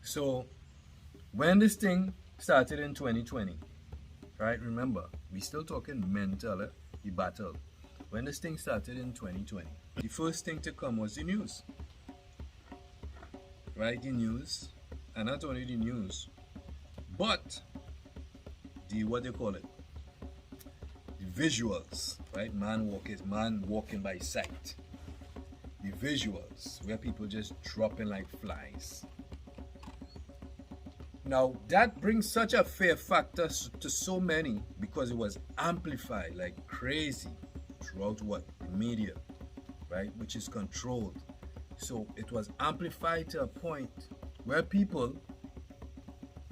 So when this thing started in 2020, right? Remember, we still talking mental, the battle. When this thing started in 2020, the first thing to come was the news, right? The news, and not only the news, but the what they call it, the visuals, right? Man walking by sight. The visuals where people just dropping like flies. Now that brings such a fear factor to so many because it was amplified like crazy throughout what the media, right, which is controlled. So it was amplified to a point where people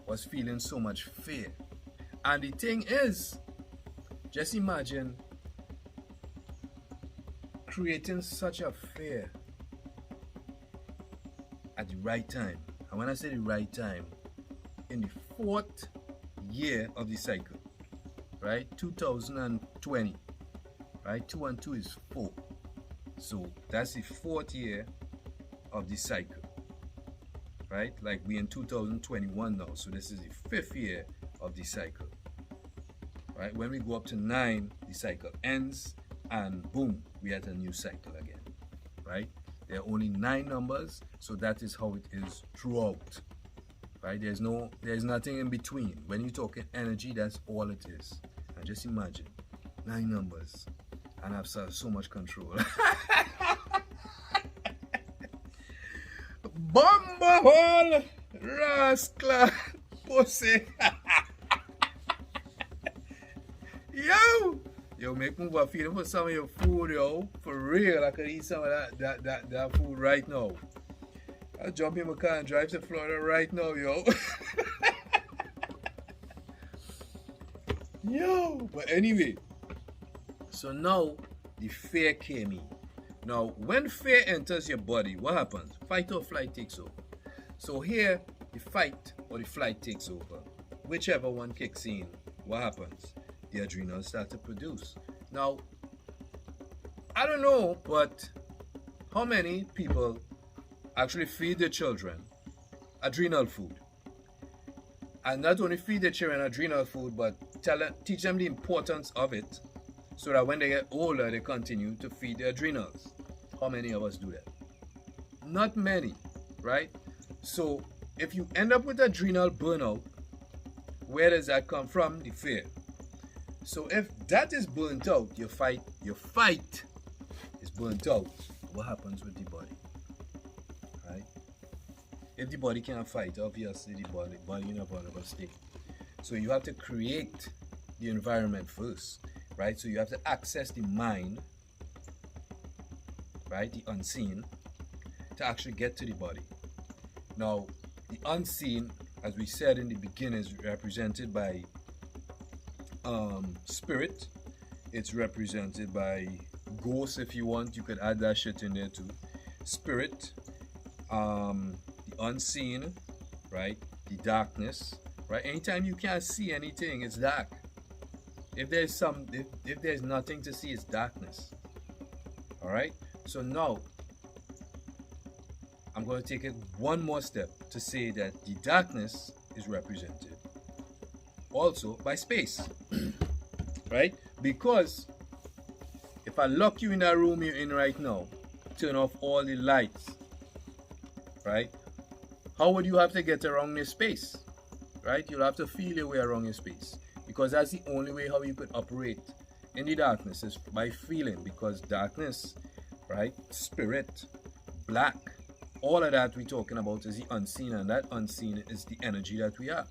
was feeling so much fear. And the thing is, just imagine creating such a fear at the right time. And when I say the right time, in the fourth year of the cycle, right? 2020, right? 2 and 2 is 4. So that's the fourth year of the cycle, right? Like we in 2021 now. So this is the fifth year of the cycle, right? When we go up to 9, the cycle ends and boom, we at a new cycle again, right? There are only 9 numbers, so that is how it is throughout, right? There's nothing in between. When you're talking energy, that's all it is. And just imagine 9 numbers and have so much control. Bumble rascal pussy. Yo, make move a feeling for some of your food, yo. For real, I could eat some of that food right now. I'll jump in my car and drive to Florida right now, yo. Yo, but anyway, so now the fear came in. Now, when fear enters your body, what happens? Fight or flight takes over. So here, the fight or the flight takes over. Whichever one kicks in, what happens? The adrenals start to produce. Now, I don't know, but how many people actually feed their children adrenal food? And not only feed their children adrenal food, but teach them the importance of it so that when they get older, they continue to feed their adrenals. How many of us do that? Not many, right? So if you end up with adrenal burnout, where does that come from? The fear. So if that is burnt out, your fight is burnt out, what happens with the body? Right? If the body can't fight, obviously the body in a vulnerable state. So you have to create the environment first, right? So you have to access the mind, right? The unseen, to actually get to the body. Now, the unseen, as we said in the beginning, is represented by spirit. It's represented by ghosts. If you want, you could add that shit in there too. Spirit, the unseen, right? The darkness, right? Anytime you can't see anything, it's dark. If there's nothing to see, it's darkness. All right. So now I'm going to take it one more step to say that the darkness is represented also by space, right? Because if I lock you in that room you're in right now, turn off all the lights, right? How would you have to get around your space, right? You'll have to feel your way around your space, because that's the only way how you could operate in the darkness is by feeling, because darkness, right? Spirit, black, all of that we're talking about is the unseen, and that unseen is the energy that we are.